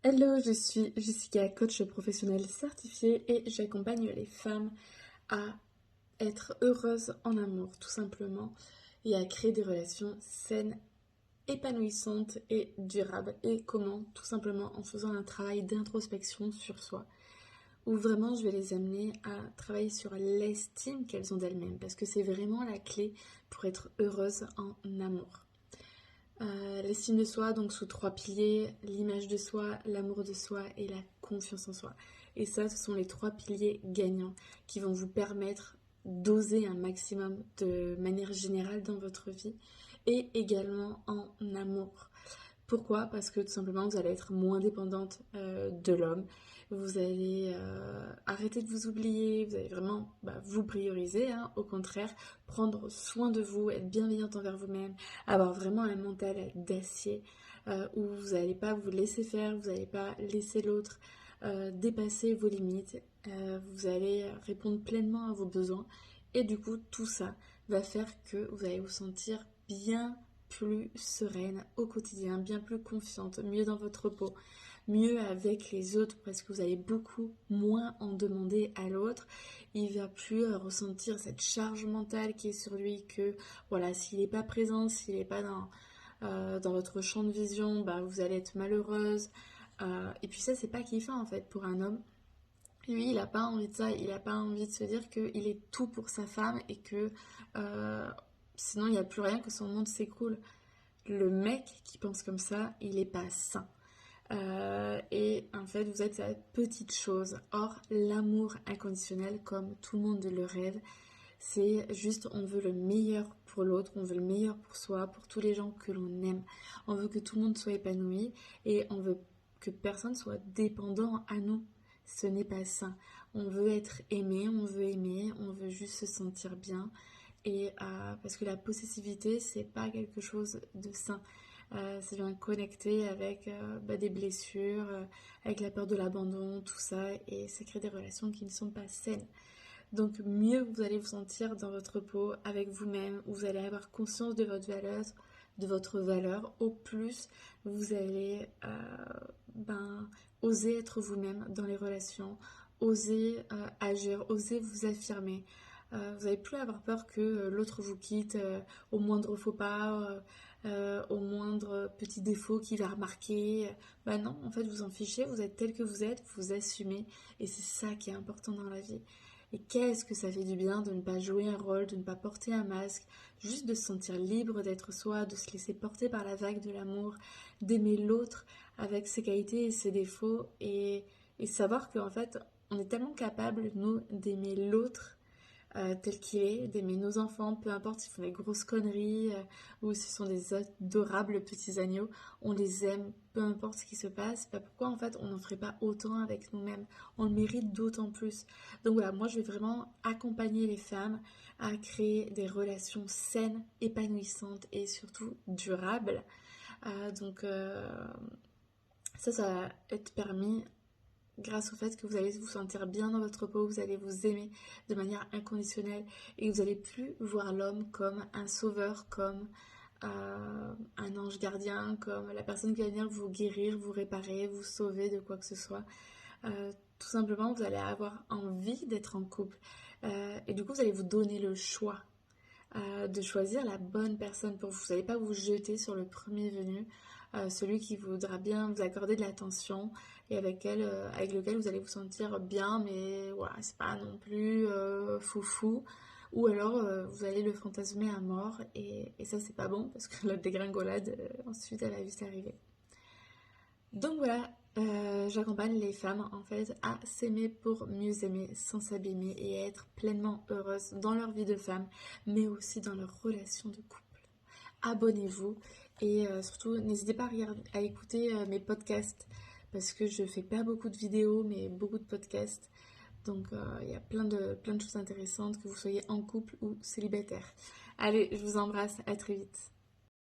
Hello, je suis Jessica, coach professionnelle certifiée et j'accompagne les femmes à être heureuses en amour, tout simplement, et à créer des relations saines, épanouissantes et durables. Et comment? Tout simplement en faisant un travail d'introspection sur soi, où vraiment je vais les amener à travailler sur l'estime qu'elles ont d'elles-mêmes, parce que c'est vraiment la clé pour être heureuse en amour. L'estime de soi, donc sous trois piliers, l'image de soi, l'amour de soi et la confiance en soi. Et ça, ce sont les trois piliers gagnants qui vont vous permettre d'oser un maximum de manière générale dans votre vie et également en amour. Pourquoi? Parce que tout simplement, vous allez être moins dépendante de l'homme. Vous allez arrêter de vous oublier. Vous allez vraiment vous prioriser. Hein, au contraire, prendre soin de vous, être bienveillante envers vous-même, avoir vraiment un mental d'acier où vous n'allez pas vous laisser faire, vous n'allez pas laisser l'autre dépasser vos limites. Vous allez répondre pleinement à vos besoins. Et du coup, tout ça va faire que vous allez vous sentir bien plus sereine au quotidien, bien plus confiante, mieux dans votre peau, mieux avec les autres parce que vous allez beaucoup moins en demander à l'autre. Il va plus ressentir cette charge mentale qui est sur lui que voilà, s'il n'est pas présent, s'il n'est pas dans votre champ de vision, vous allez être malheureuse. Et puis ça, c'est pas kiffant en fait pour un homme. Lui, il n'a pas envie de ça, il n'a pas envie de se dire qu'il est tout pour sa femme et que euh, sinon il n'y a plus rien, que son monde s'écroule. Le mec qui pense comme ça, il n'est pas sain. Et en fait, vous êtes cette petite chose. Or, l'amour inconditionnel, comme tout le monde le rêve, c'est juste on veut le meilleur pour l'autre, on veut le meilleur pour soi, pour tous les gens que l'on aime. On veut que tout le monde soit épanoui et on veut que personne soit dépendant à nous. Ce n'est pas sain. On veut être aimé, on veut juste se sentir bien. Et parce que la possessivité, c'est pas quelque chose de sain. Ça vient connecter avec des blessures, avec la peur de l'abandon, tout ça, et ça crée des relations qui ne sont pas saines. Donc mieux vous allez vous sentir dans votre peau, avec vous-même, vous allez avoir conscience de votre valeur, au plus vous allez oser être vous-même dans les relations, oser agir, oser vous affirmer. Vous n'allez plus avoir peur que l'autre vous quitte au moindre faux pas, au moindre petit défaut qu'il va remarquer. Non, en fait, vous en fichez, vous êtes tel que vous êtes, vous assumez, et c'est ça qui est important dans la vie. Et qu'est-ce que ça fait du bien de ne pas jouer un rôle, de ne pas porter un masque, juste de se sentir libre d'être soi, de se laisser porter par la vague de l'amour, d'aimer l'autre avec ses qualités et ses défauts, et savoir qu'en fait, on est tellement capable, nous, d'aimer l'autre tel qu'il est, d'aimer nos enfants, peu importe s'ils font des grosses conneries ou si ce sont des adorables petits agneaux, on les aime, peu importe ce qui se passe. Pourquoi en fait on n'en ferait pas autant avec nous-mêmes? On le mérite d'autant plus. Donc voilà, moi je vais vraiment accompagner les femmes à créer des relations saines, épanouissantes et surtout durables. Donc ça va être permis grâce au fait que vous allez vous sentir bien dans votre peau, vous allez vous aimer de manière inconditionnelle et vous n'allez plus voir l'homme comme un sauveur, comme un ange gardien, comme la personne qui va venir vous guérir, vous réparer, vous sauver de quoi que ce soit. Tout simplement, vous allez avoir envie d'être en couple et du coup, vous allez vous donner le choix de choisir la bonne personne pour vous. Vous n'allez pas vous jeter sur le premier venu, celui qui voudra bien vous accorder de l'attention et avec lequel vous allez vous sentir bien, mais voilà, c'est pas non plus foufou. Ou alors vous allez le fantasmer à mort et ça c'est pas bon parce que la dégringolade ensuite elle va vite arriver. Donc voilà, j'accompagne les femmes en fait à s'aimer pour mieux aimer sans s'abîmer et à être pleinement heureuses dans leur vie de femme, mais aussi dans leur relation de couple. Abonnez-vous et surtout n'hésitez pas à écouter mes podcasts parce que je fais pas beaucoup de vidéos mais beaucoup de podcasts. Donc il y a plein de choses intéressantes que vous soyez en couple ou célibataire. Allez, je vous embrasse, à très vite.